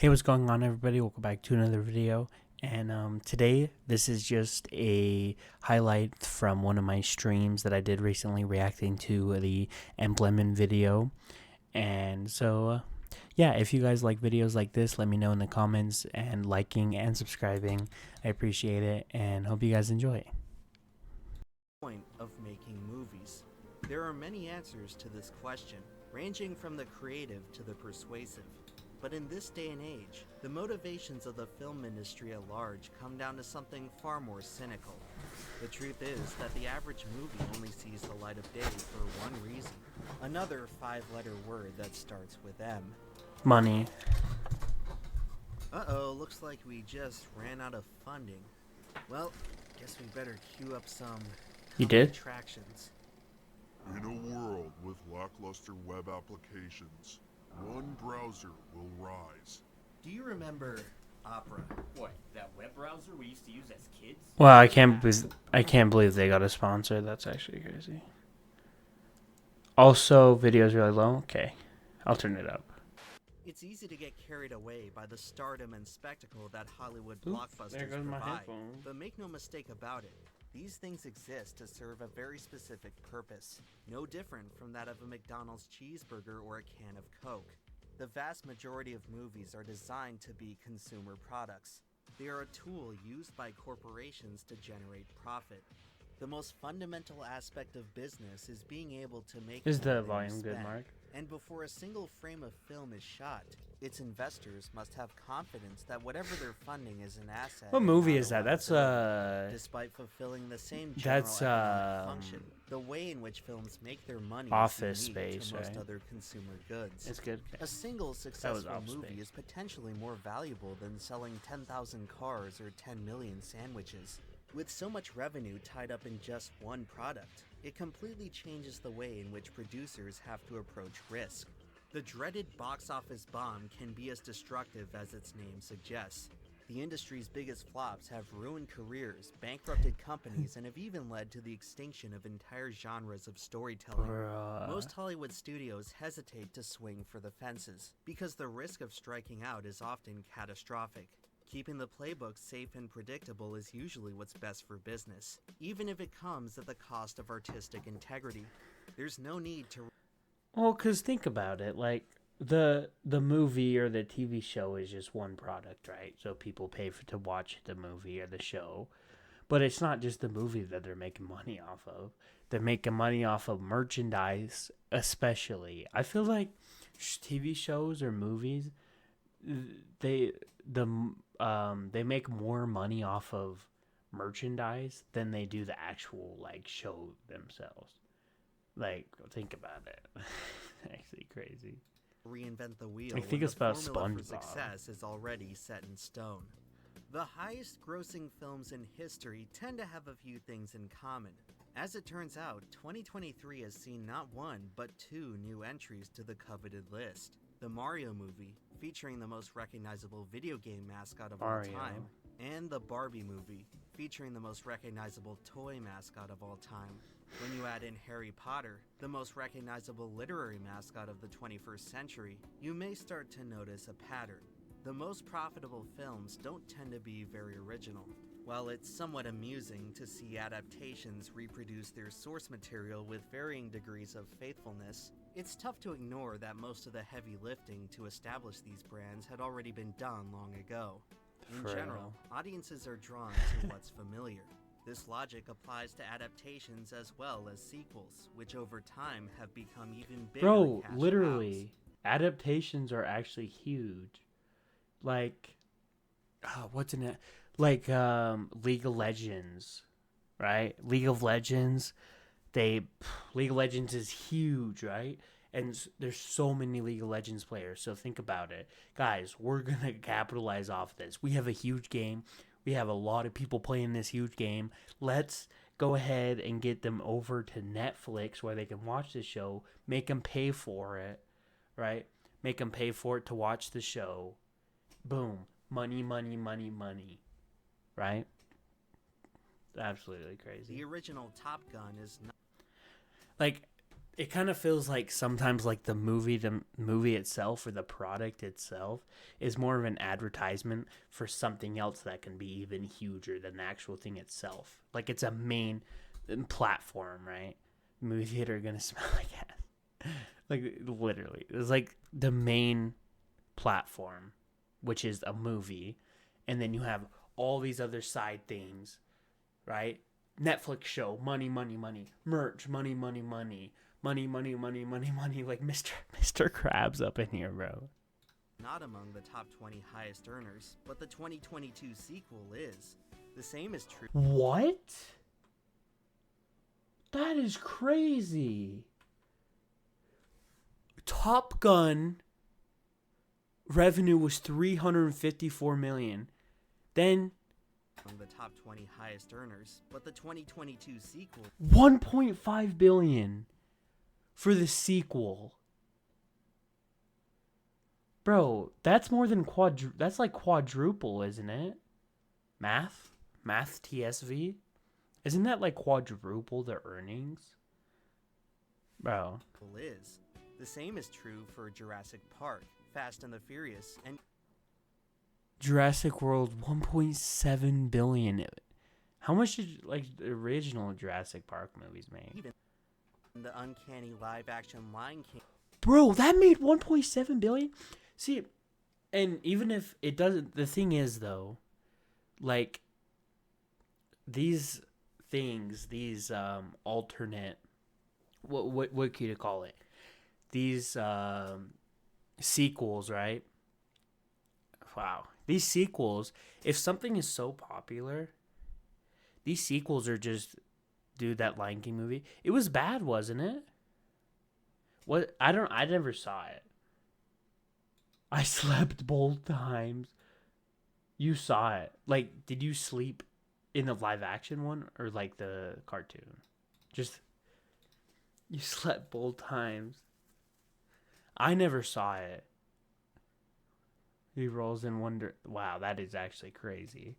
Hey, what's going on, everybody? Welcome back to another video. And today, this is just a highlight from one of my streams that I did recently, reacting to the EmpLemon video. And so, yeah, if you guys like videos like this, let me know in the comments, and liking and subscribing. I appreciate it, and hope you guys enjoy. Point of making movies. There are many answers to this question, ranging from the creative to the persuasive. But in this day and age, the motivations of the film industry at large come down to something far more cynical. The truth is that the average movie only sees the light of day for one reason: another five-letter word that starts with M. Money. Uh-oh, looks like we just ran out of funding. Well, guess we better queue up some You did? attractions. In a world with lackluster web applications, one browser will rise. Do you remember Opera? What, that web browser we used to use as kids? Well, I can't believe they got a sponsor. That's actually crazy. Also, video's really low. Okay, I'll turn it up. It's easy to get carried away by the stardom and spectacle that Hollywood Oops, blockbusters there goes my provide. headphone. But make no mistake about it, these things exist to serve a very specific purpose, no different from that of a McDonald's cheeseburger or a can of Coke. The vast majority of movies are designed to be consumer products. They are a tool used by corporations to generate profit. The most fundamental aspect of business is being able to make Is more the than you volume good, spend. Mark? And before a single frame of film is shot, its investors must have confidence that whatever they're funding is an asset. What and movie not is a that? That's liability. Despite fulfilling the same general that's, economic function, the way in which films make their money Office is unique Space, to most right? other consumer goods. It's good. A single successful Office movie Space. is potentially more valuable than selling 10,000 cars or 10 million sandwiches. With so much revenue tied up in just one product, it completely changes the way in which producers have to approach risk. The dreaded box office bomb can be as destructive as its name suggests. The industry's biggest flops have ruined careers, bankrupted companies, and have even led to the extinction of entire genres of storytelling. Bruh. Most Hollywood studios hesitate to swing for the fences, because the risk of striking out is often catastrophic. Keeping the playbook safe and predictable is usually what's best for business, even if it comes at the cost of artistic integrity. There's no need to... Well, cause think about it, like the movie or the TV show is just one product, right? So people pay to watch the movie or the show, but it's not just the movie that they're making money off of. They're making money off of merchandise, especially. I feel like TV shows or movies, they they make more money off of merchandise than they do the actual like show themselves. Like, think about it. Actually crazy. reinvent the wheel I when think the it's about formula for SpongeBob. success is already set in stone. The highest grossing films in history tend to have a few things in common. As it turns out, 2023 has seen not one, but two new entries to the coveted list. The Mario movie, featuring the most recognizable video game mascot of Mario. all time, and the Barbie movie, featuring the most recognizable toy mascot of all time. When you add in Harry Potter, the most recognizable literary mascot of the 21st century, you may start to notice a pattern. The most profitable films don't tend to be very original. While it's somewhat amusing to see adaptations reproduce their source material with varying degrees of faithfulness, it's tough to ignore that most of the heavy lifting to establish these brands had already been done long ago. In For general, real. audiences are drawn to what's familiar. This logic applies to adaptations as well as sequels, which over time have become even bigger Bro, cash literally, adaptations are actually huge. Like, what's in it? Like, League of Legends, right? League of Legends, League of Legends is huge, right? And there's so many League of Legends players. So think about it, guys. We're gonna capitalize off this. We have a huge game. We have a lot of people playing this huge game. Let's go ahead and get them over to Netflix where they can watch the show. Make them pay for it, right? Make them pay for it to watch the show. Boom. Money, money, money, money. Right? Absolutely crazy. The original Top Gun is not... Like, it kind of feels like sometimes like the movie itself or the product itself is more of an advertisement for something else that can be even huger than the actual thing itself. Like it's a main platform, right? Movie theater gonna smell like that. Like literally, it's like the main platform, which is a movie, and then you have all these other side things, right? Netflix show, money, money, money, merch, money, money, money, money, money, money, money, money, like Mr. Krabs up in here, bro. Not among the top 20 highest earners, but the 2022 sequel is. The same is true. What? That is crazy. Top Gun revenue was 354 million. Then Among the top 20 highest earners, but the 2022 sequel 1.5 billion for the sequel. Bro, that's more than that's like quadruple, isn't it? Math TSV? Isn't that like quadruple the earnings? Bro. is. The same is true for Jurassic Park, Fast and the Furious, and Jurassic World 1.7 billion. How much did like the original Jurassic Park movies make? even the uncanny live-action Lion King. Bro, that made 1.7 billion? See, and even if it doesn't, the thing is though, like these things, these alternate, what could you call it? These sequels, right? Wow. These sequels, if something is so popular, these sequels are just, dude, that Lion King movie, it was bad, wasn't it? What? I never saw it. I slept both times. You saw it. Like, did you sleep in the live action one or like the cartoon? Just, you slept both times. I never saw it. He rolls in wonder. Wow, that is actually crazy.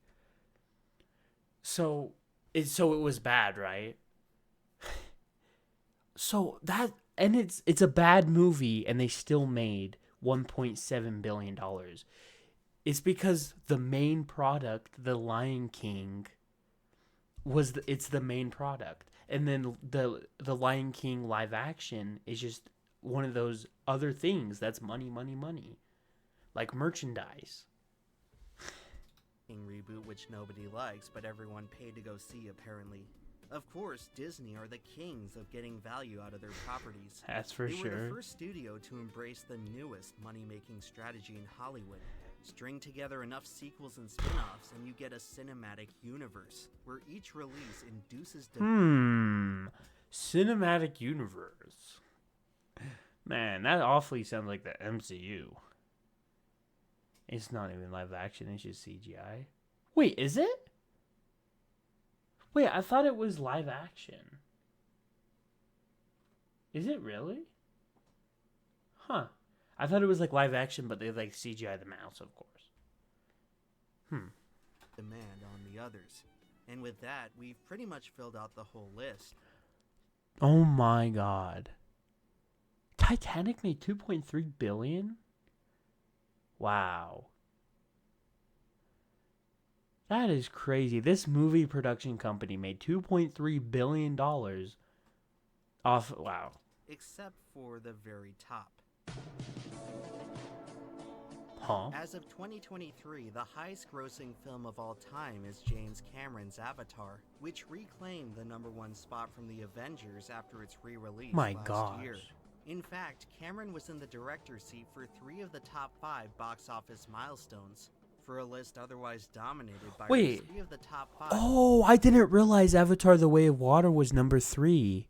So it was bad, right? So that, and it's a bad movie, and they still made $1.7 billion. It's because the main product, The Lion King, it's the main product, and then the Lion King live action is just one of those other things that's money, money, money, like merchandise. Reboot which nobody likes, but everyone paid to go see apparently. Of course, Disney are the kings of getting value out of their properties. That's for They were sure. the first studio to embrace the newest money-making strategy in Hollywood. String together enough sequels and spin-offs and you get a cinematic universe, where each release induces Cinematic universe. Man, that awfully sounds like the MCU. It's not even live action, it's just CGI. Wait, is it? Wait, I thought it was live action. Is it really? Huh. I thought it was like live action, but they like CGI the mouse, of course. demand on the others. And with that, we've pretty much filled out the whole list. Oh my god. Titanic made 2.3 billion? Wow. That is crazy. This movie production company made $2.3 billion off. Wow. Except for the very top. Huh? As of 2023, the highest grossing film of all time is James Cameron's Avatar, which reclaimed the #1 spot from the Avengers after its re-release My last gosh. year. In fact, Cameron was in the director's seat for 3 of the top 5 box office milestones. For a list otherwise dominated by Wait. 3 of the top 5. Oh, I didn't realize Avatar: The Way of Water was number 3.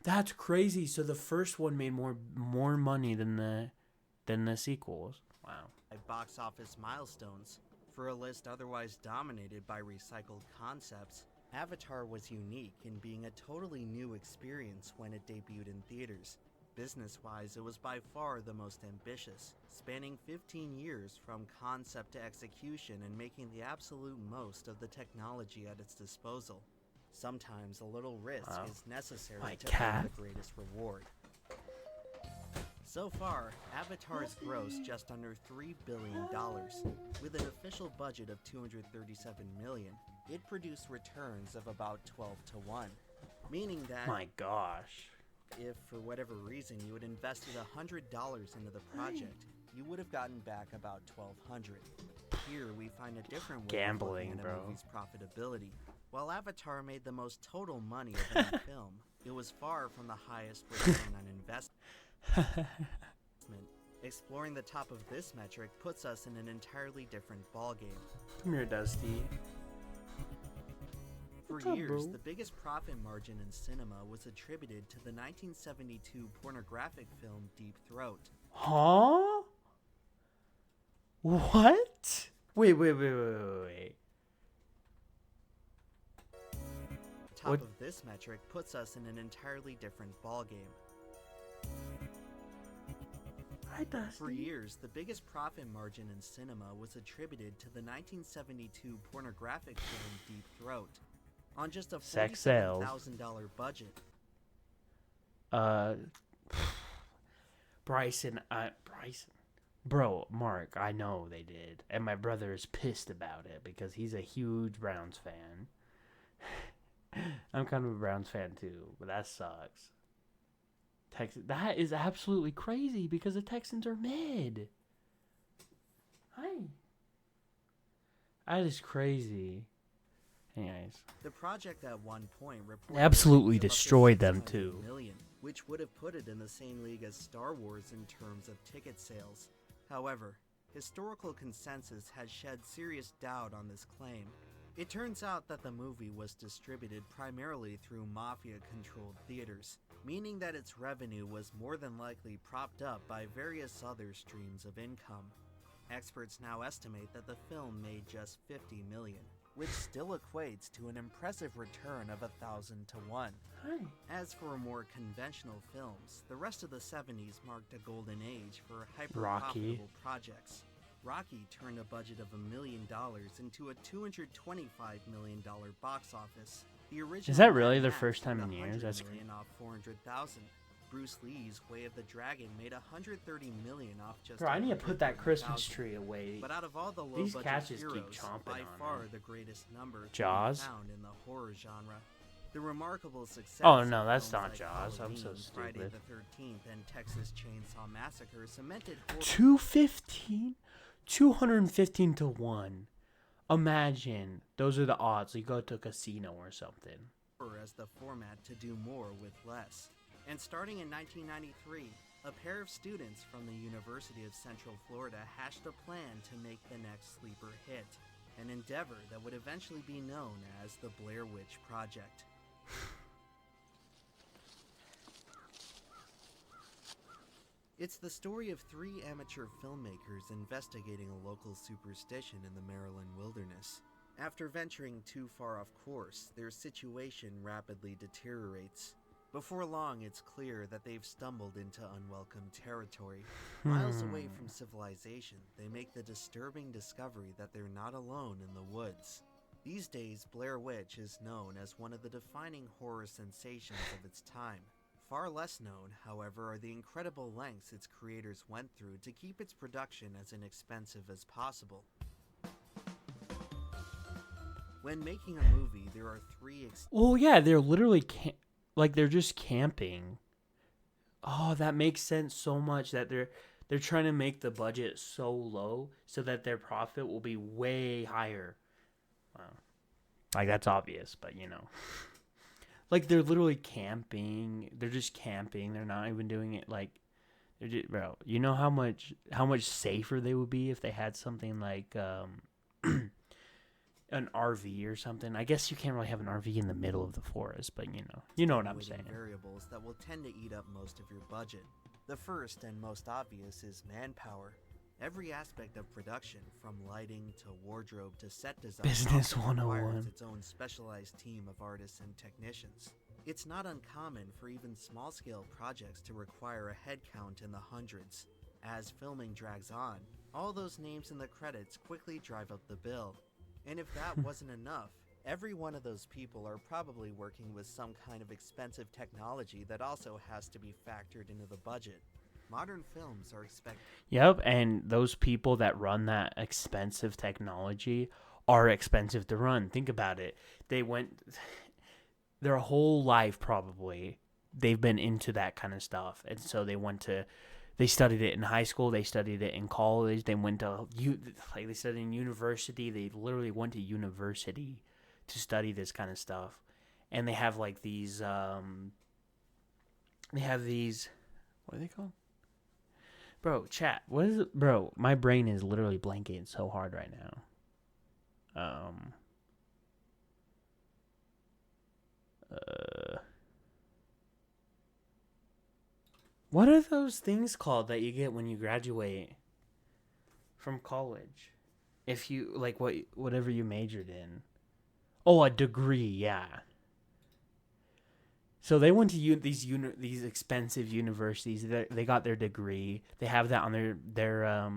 That's crazy. So the first one made more money than the sequels. Wow. Box office milestones. For a list otherwise dominated by recycled concepts, Avatar was unique in being a totally new experience when it debuted in theaters. Business-wise, it was by far the most ambitious, spanning 15 years from concept to execution and making the absolute most of the technology at its disposal. Sometimes a little risk Wow. is necessary My to cat. earn the greatest reward. So far, Avatar's grossed just under $3 billion. With an official budget of $237 million, it produced returns of about 12 to 1. Meaning that My gosh. if, for whatever reason, you had invested $100 into the project, you would have gotten back about $1,200. Here, we find a different way Gambling, of looking at bro. a movie's profitability. While Avatar made the most total money of any film, it was far from the highest return on investment. Exploring the top of this metric puts us in an entirely different ballgame. Come here, Dusty. For What's up, years, bro? the biggest profit margin in cinema was attributed to the 1972 pornographic film Deep Throat. Huh? What? Wait. The top What? of this metric puts us in an entirely different ballgame. Hi, Dusty. For years, the biggest profit margin in cinema was attributed to the 1972 pornographic film Deep Throat. On just a Sex sales. $47,000 budget, Bryson. Bro, Mark, I know they did. And my brother is pissed about it because he's a huge Browns fan. I'm kind of a Browns fan too, but that sucks. That is absolutely crazy because the Texans are mid. Hi. That is crazy. Anyways. the project at one point reported Absolutely earnings of up to destroyed them, $600 too. million, which would have put it in the same league as Star Wars in terms of ticket sales. However, historical consensus has shed serious doubt on this claim. It turns out that the movie was distributed primarily through mafia-controlled theaters, meaning that its revenue was more than likely propped up by various other streams of income. Experts now estimate that the film made just $50 million, which still equates to an impressive return of 1,000 to 1. Hi. As for more conventional films, the rest of the 70s marked a golden age for Rocky. hyper-profitable projects. Rocky turned a budget of $1 million into a $225 million box office. The original Is that really Mad their Max first time made in years? $100 That's million off 400,000. Bruce Lee's Way of the Dragon made $130 million off just. Bro, I need to put that Christmas 130,000. tree away. But out of all the These low-budget cats just keep heroes, chomping by on far it. the greatest number can be Jaws? found in the horror genre. The remarkable success. Oh, no, of that's films not like Jaws. I'm so Halloween, Friday stupid. the 13th, and Texas Chainsaw Massacre cemented 215 to 1. Imagine those are the odds. You go to a casino or something. horror as the format to do more with less. And starting in 1993, a pair of students from the University of Central Florida hatched a plan to make the next sleeper hit, an endeavor that would eventually be known as the Blair Witch Project. It's the story of three amateur filmmakers investigating a local superstition in the Maryland wilderness. After venturing too far off course, their situation rapidly deteriorates. Before long, it's clear that they've stumbled into unwelcome territory. Miles away from civilization, they make the disturbing discovery that they're not alone in the woods. These days, Blair Witch is known as one of the defining horror sensations of its time. Far less known, however, are the incredible lengths its creators went through to keep its production as inexpensive as possible. When making a movie, there are three Well, yeah, they're literally they're just camping. Oh, that makes sense so much that they're trying to make the budget so low so that their profit will be way higher. Wow. Like that's obvious, but you know. Like they're literally camping. They're just camping. They're not even doing it like they're just, bro, you know how much safer they would be if they had something like an RV or something. I guess you can't really have an RV in the middle of the forest, but you know what I'm saying. variables that will tend to eat up most of your budget. The first and most obvious is manpower. Every aspect of production, from lighting to wardrobe to set design, Business often requires 101. its own specialized team of artists and technicians. It's not uncommon for even small-scale projects to require a headcount in the hundreds. As filming drags on, all those names in the credits quickly drive up the bill. And if that wasn't enough, Every one of those people are probably working with some kind of expensive technology that also has to be factored into the budget. Modern films are expected. Yep, and those people that run that expensive technology are expensive to run. Think about it. They went their whole life probably they've been into that kind of stuff. And so they studied it in high school, they studied it in college, they went to like they studied in university, they literally went to university to study this kind of stuff. And they have like these what are they called? Bro, chat. What is it? Bro, my brain is literally blanking so hard right now. What are those things called that you get when you graduate from college? If you like whatever you majored in. Oh, a degree, yeah. So they went to these expensive universities. They got their degree. They have that on their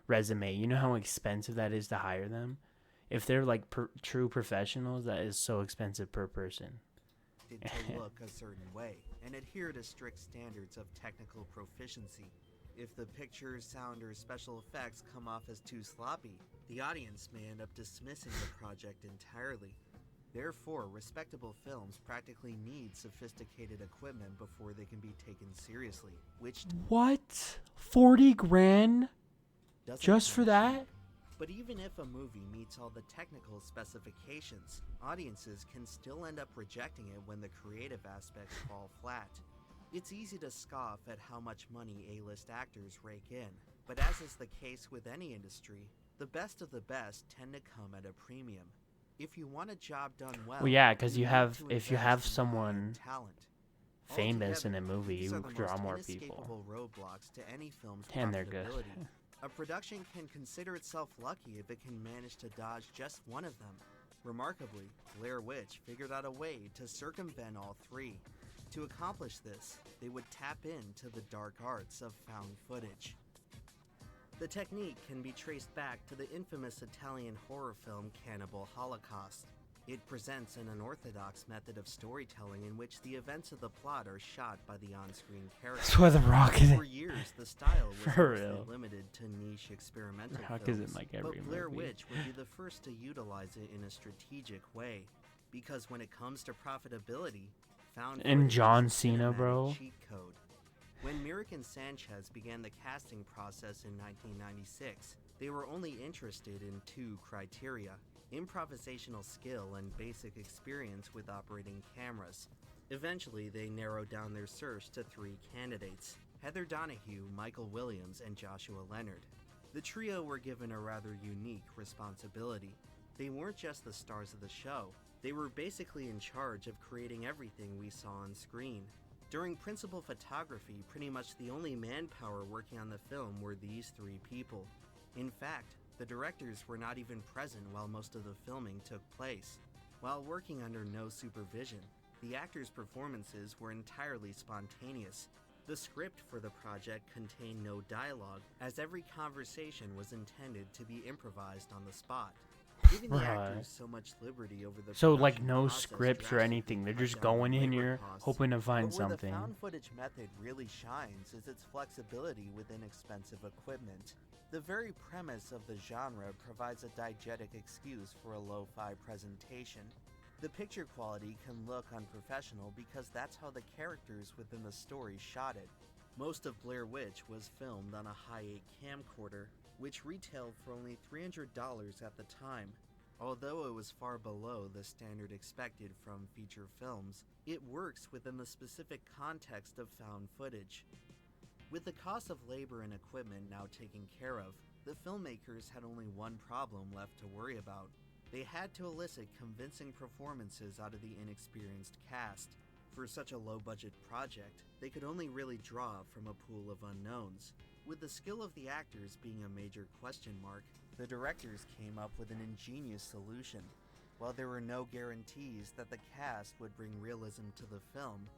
resume. You know how expensive that is to hire them? If they're like true professionals, that is so expensive per person. To look a certain way and adhere to strict standards of technical proficiency. If the picture, sound, or special effects come off as too sloppy, the audience may end up dismissing the project entirely. Therefore, respectable films practically need sophisticated equipment before they can be taken seriously, which What? 40 grand doesn't just for sound that? cheap. But even if a movie meets all the technical specifications, audiences can still end up rejecting it when the creative aspects fall flat. It's easy to scoff at how much money A-list actors rake in, but as is the case with any industry, the best of the best tend to come at a premium. If you want a job done well, Yeah, because you need to if you invest have in someone talent. famous in a Altogether, movie, these you are the draw most more people. inescapable roadblocks to any film's And they're good. profitability. A production can consider itself lucky if it can manage to dodge just one of them. Remarkably, Blair Witch figured out a way to circumvent all three. To accomplish this, they would tap into the dark arts of found footage. The technique can be traced back to the infamous Italian horror film Cannibal Holocaust. It presents an unorthodox method of storytelling in which the events of the plot are shot by the on-screen character. That's why The Rock is For years, the style was For mostly real. limited to niche experimental Rock films, is in, like, every but Blair movie. Witch would be the first to utilize it in a strategic way. Because when it comes to profitability, found And footage is John a Cena, cinematic bro. cheat code. When Mirek and Sanchez began the casting process in 1996, they were only interested in two criteria: improvisational skill and basic experience with operating cameras. Eventually, they narrowed down their search to three candidates: Heather Donahue, Michael Williams, and Joshua Leonard. The trio were given a rather unique responsibility. They weren't just the stars of the show, they were basically in charge of creating everything we saw on screen. During principal photography, pretty much the only manpower working on the film were these three people. In fact, the directors were not even present while most of the filming took place. While working under no supervision, the actors' performances were entirely spontaneous. The script for the project contained no dialogue, as every conversation was intended to be improvised on the spot, giving the Right. actors so much liberty over the So, like, production no process scripts or drastically anything. They're cut just down going on in labor here, costs. hoping to find But where something. the found footage method really shines is its flexibility with inexpensive equipment. The very premise of the genre provides a diegetic excuse for a lo-fi presentation. The picture quality can look unprofessional because that's how the characters within the story shot it. Most of Blair Witch was filmed on a Hi8 camcorder, which retailed for only $300 at the time. Although it was far below the standard expected from feature films, it works within the specific context of found footage. With the cost of labor and equipment now taken care of, the filmmakers had only one problem left to worry about. They had to elicit convincing performances out of the inexperienced cast. For such a low-budget project, they could only really draw from a pool of unknowns. With the skill of the actors being a major question mark, the directors came up with an ingenious solution. While there were no guarantees that the cast would bring realism to the film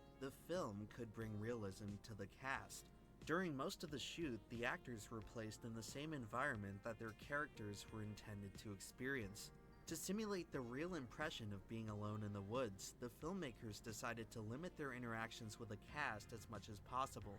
could bring realism to the cast. During most of the shoot, the actors were placed in the same environment that their characters were intended to experience. To simulate the real impression of being alone in the woods, the filmmakers decided to limit their interactions with the cast as much as possible.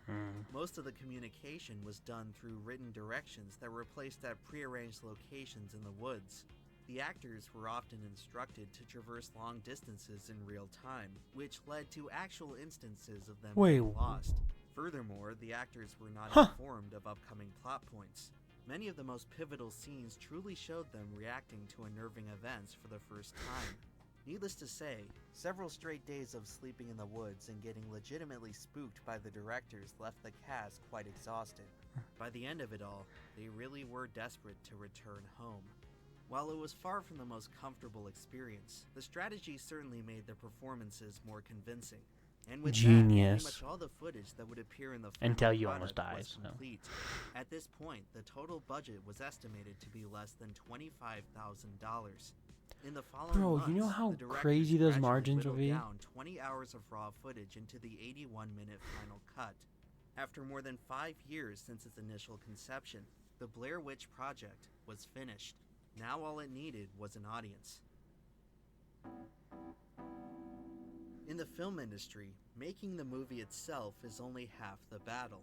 Most of the communication was done through written directions that were placed at prearranged locations in the woods. The actors were often instructed to traverse long distances in real time, which led to actual instances of them being lost. Furthermore, the actors were not informed of upcoming plot points. Many of the most pivotal scenes truly showed them reacting to unnerving events for the first time. Needless to say, several straight days of sleeping in the woods and getting legitimately spooked by the directors left the cast quite exhausted. By the end of it all, they really were desperate to return home. While it was far from the most comfortable experience, the strategy certainly made the performances more convincing. And with Genius. that, pretty much all the footage that would appear in the Until final you almost product die, was so. complete. At this point, the total budget was estimated to be less than $25,000. In the following Bro, months, you know how the directors crazy those gradually margins will whittled be? down 20 hours of raw footage into the 81-minute final cut. After more than 5 years since its initial conception, the Blair Witch Project was finished. Now all it needed was an audience. In the film industry, making the movie itself is only half the battle.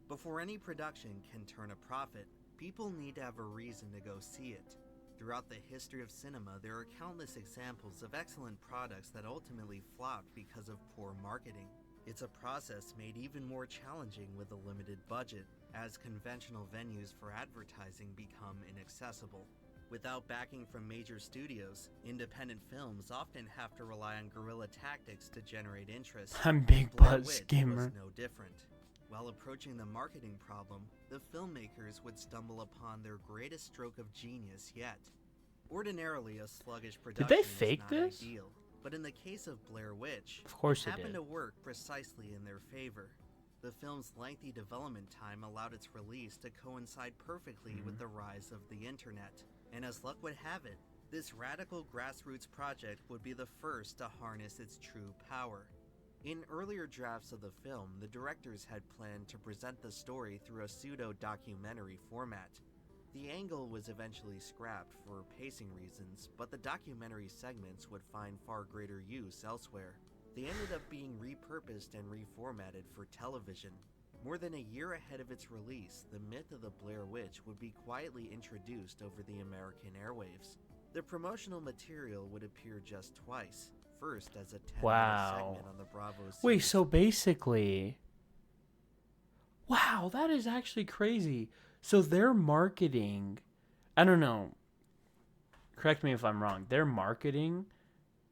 Before any production can turn a profit, people need to have a reason to go see it. Throughout the history of cinema, there are countless examples of excellent products that ultimately flopped because of poor marketing. It's a process made even more challenging with a limited budget, as conventional venues for advertising become inaccessible. Without backing from major studios, independent films often have to rely on guerrilla tactics to generate interest. I'm Big Blair Buzz Witch Gamer. was no different. While approaching the marketing problem, the filmmakers would stumble upon their greatest stroke of genius yet. Ordinarily, a sluggish production they is fake not this? ideal, but in the case of Blair Witch, Of course it they happened did. to work precisely in their favor. The film's lengthy development time allowed its release to coincide perfectly with the rise of the internet. And as luck would have it, this radical grassroots project would be the first to harness its true power. In earlier drafts of the film, the directors had planned to present the story through a pseudo-documentary format. The angle was eventually scrapped for pacing reasons, but the documentary segments would find far greater use elsewhere. They ended up being repurposed and reformatted for television. More than a year ahead of its release, the myth of the Blair Witch would be quietly introduced over the American airwaves. The promotional material would appear just twice, first as a 10-minute segment on the Bravo series. Wait, so basically... Wow, that is actually crazy. So their marketing... I don't know. Correct me if I'm wrong. Their marketing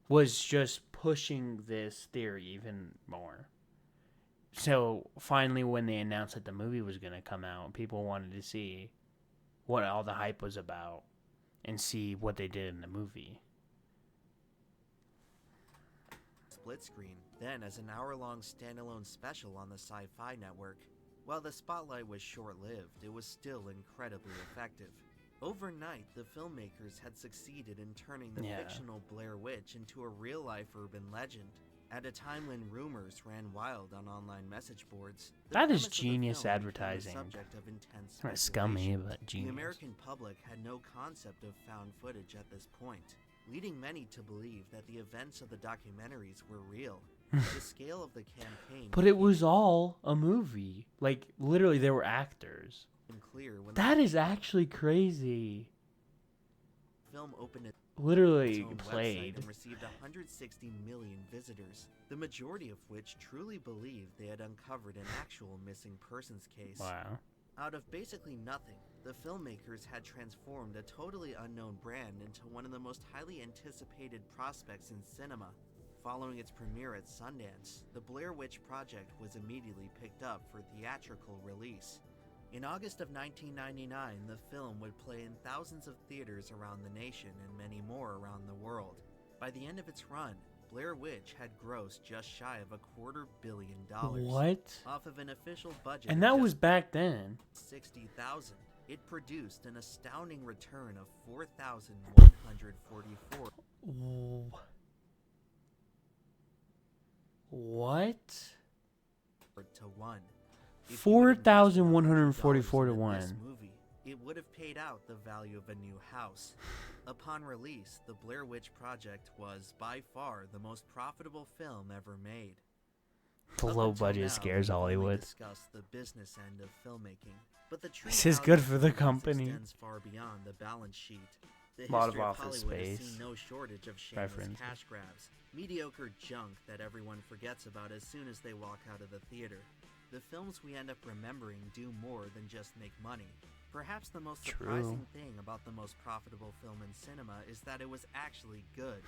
was just pushing this theory even more. So finally, when they announced that the movie was going to come out, people wanted to see what all the hype was about and see what they did in the movie. Split screen, then as an hour-long standalone special on the Sci-Fi Network. While the spotlight was short-lived, it was still incredibly effective. Overnight, the filmmakers had succeeded in turning the fictional Blair Witch into a real-life urban legend. At a time when rumors ran wild on online message boards, that is genius advertising. Kind of scummy, but genius. The American public had no concept of found footage at this point, leading many to believe that the events of the documentaries were real. The scale of the campaign... But it was all a movie. Like, literally, they were actors. That is actually crazy. Film opened its literally own played website and received 160 million visitors, the majority of which truly believed they had uncovered an actual missing persons case. Wow. Out of basically nothing, the filmmakers had transformed a totally unknown brand into one of the most highly anticipated prospects in cinema. Following its premiere at Sundance, the Blair Witch Project was immediately picked up for theatrical release. In August of 1999, the film would play in thousands of theaters around the nation and many more around the world. By the end of its run, Blair Witch had grossed just shy of $250 million. What? Off of an official budget and that was back then. $60,000. It produced an astounding return of $4,144. What? To 1. $4,144 to 1. This movie, it would have paid out the value of a new house. Upon release, The Blair Witch Project was, by far, the most profitable film ever made. The Up low until budget now, scares we've only Hollywood. discussed the business end of filmmaking, but the true This is value good of for the movies company. extends far beyond the balance sheet. The Lot history of of Office Hollywood has Space seen no shortage of shameless references. cash grabs, mediocre junk that everyone forgets about as soon as they walk out of the theater. The films we end up remembering do more than just make money. Perhaps the most surprising thing about the most profitable film in cinema is that it was actually good.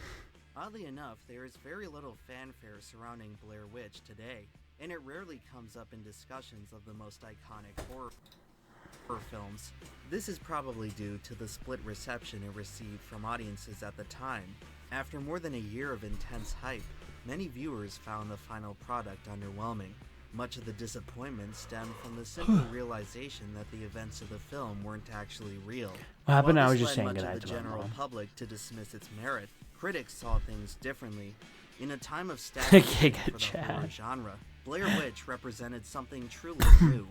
Oddly enough, there is very little fanfare surrounding Blair Witch today, and it rarely comes up in discussions of the most iconic horror films. This is probably due to the split reception it received from audiences at the time. After more than a year of intense hype, many viewers found the final product underwhelming. Much of the disappointment stemmed from the simple realization that the events of the film weren't actually real. What happened? While I was this just led saying much goodnight of the to my general mom. public to dismiss its merit, critics saw things differently. In a time of stagnation Giga for the chat. horror genre, Blair Witch represented something truly new.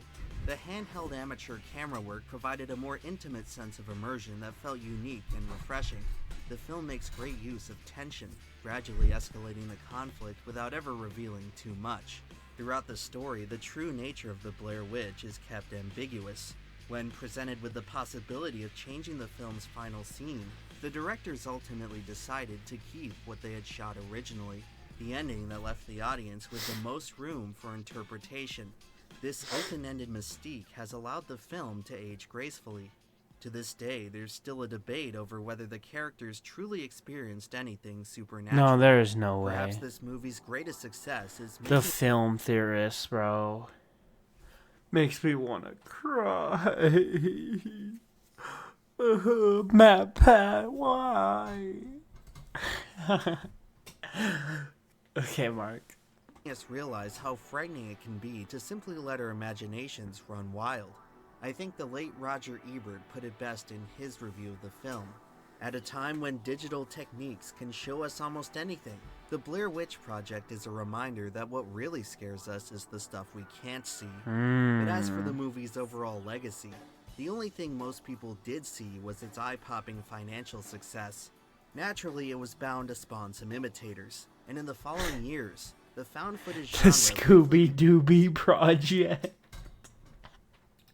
The handheld amateur camera work provided a more intimate sense of immersion that felt unique and refreshing. The film makes great use of tension, gradually escalating the conflict without ever revealing too much. Throughout the story, the true nature of the Blair Witch is kept ambiguous. When presented with the possibility of changing the film's final scene, the directors ultimately decided to keep what they had shot originally, the ending that left the audience with the most room for interpretation. This open-ended mystique has allowed the film to age gracefully. To this day, there's still a debate over whether the characters truly experienced anything supernatural. No, there is no Perhaps way. this movie's greatest success is The making film theorists, bro. Makes me want to cry. Matt Pat, why? Okay, Mark. us realize how frightening it can be to simply let our imaginations run wild. I think the late Roger Ebert put it best in his review of the film. At a time when digital techniques can show us almost anything, the Blair Witch Project is a reminder that what really scares us is the stuff we can't see. But as for the movie's overall legacy, the only thing most people did see was its eye-popping financial success. Naturally, it was bound to spawn some imitators, and in the following years, the found footage The genre Scooby-Dooby Project.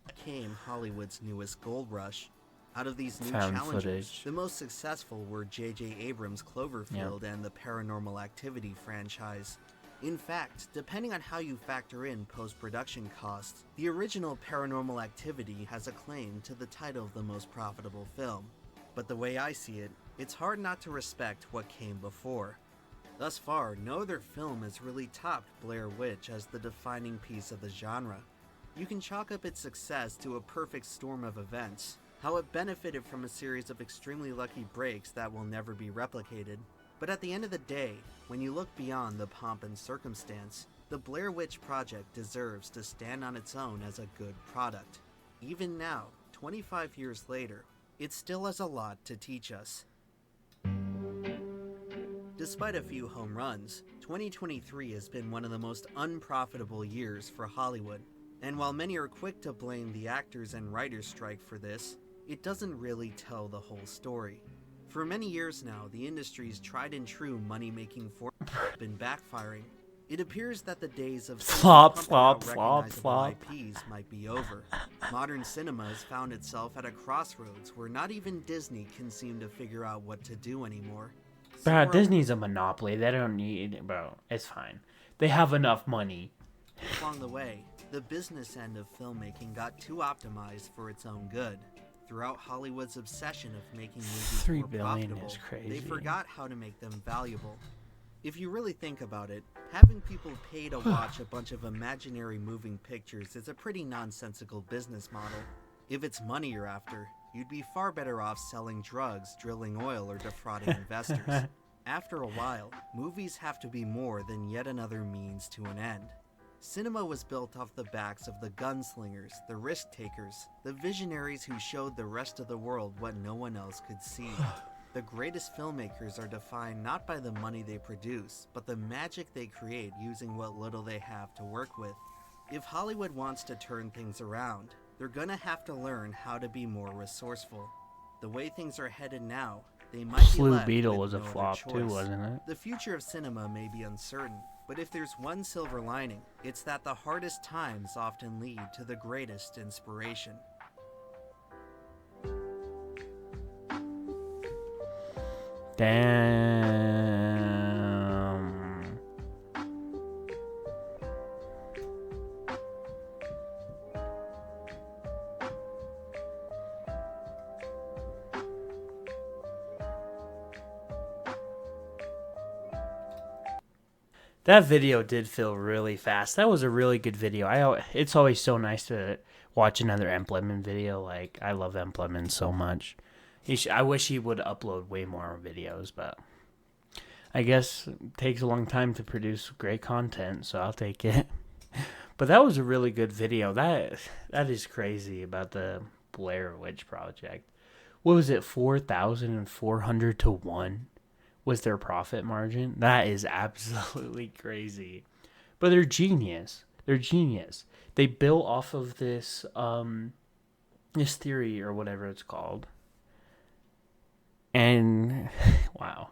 became Hollywood's newest gold rush. Out of these new Found challengers, footage. the most successful were J.J. Abrams' Cloverfield and the Paranormal Activity franchise. In fact, depending on how you factor in post-production costs, the original Paranormal Activity has a claim to the title of the most profitable film. But the way I see it, it's hard not to respect what came before. Thus far, no other film has really topped Blair Witch as the defining piece of the genre. You can chalk up its success to a perfect storm of events, how it benefited from a series of extremely lucky breaks that will never be replicated. But at the end of the day, when you look beyond the pomp and circumstance, the Blair Witch Project deserves to stand on its own as a good product. Even now, 25 years later, it still has a lot to teach us. Despite a few home runs, 2023 has been one of the most unprofitable years for Hollywood. And while many are quick to blame the actors and writers strike for this, it doesn't really tell the whole story. For many years now, the industry's tried and true money-making formula has been backfiring. It appears that the days of Flop, pumping flop, out flop, recognizable flop. IPs might be over. Modern cinema has found itself at a crossroads where not even Disney can seem to figure out what to do anymore. Bro, Somewhere Disney's a monopoly. They don't need, bro. It's fine. They have enough money. along the way, the business end of filmmaking got too optimized for its own good. Throughout Hollywood's obsession of making movies $3 more billion profitable, is crazy. they forgot how to make them valuable. If you really think about it, having people pay to watch a bunch of imaginary moving pictures is a pretty nonsensical business model. If it's money you're after, you'd be far better off selling drugs, drilling oil, or defrauding investors. After a while, movies have to be more than yet another means to an end. Cinema was built off the backs of the gunslingers, the risk-takers, the visionaries who showed the rest of the world what no one else could see. The greatest filmmakers are defined not by the money they produce, but the magic they create using what little they have to work with. If Hollywood wants to turn things around, They're gonna have to learn how to be more resourceful. The way things are headed now, they might be Blue left Beetle with was a no other flop too, choice. wasn't it? The future of cinema may be uncertain, but if there's one silver lining, it's that the hardest times often lead to the greatest inspiration. Damn. That video did feel really fast. That was a really good video. It's always so nice to watch another EmpLemon video. Like, I love EmpLemon so much. I wish he would upload way more videos, but I guess it takes a long time to produce great content, so I'll take it. But that was a really good video. That is crazy about the Blair Witch Project. What was it? 4,400 to 1 was their profit margin. That is absolutely crazy. But they're genius. They're genius. They built off of this this theory or whatever it's called. And wow.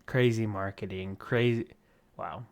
Crazy marketing, crazy. Wow.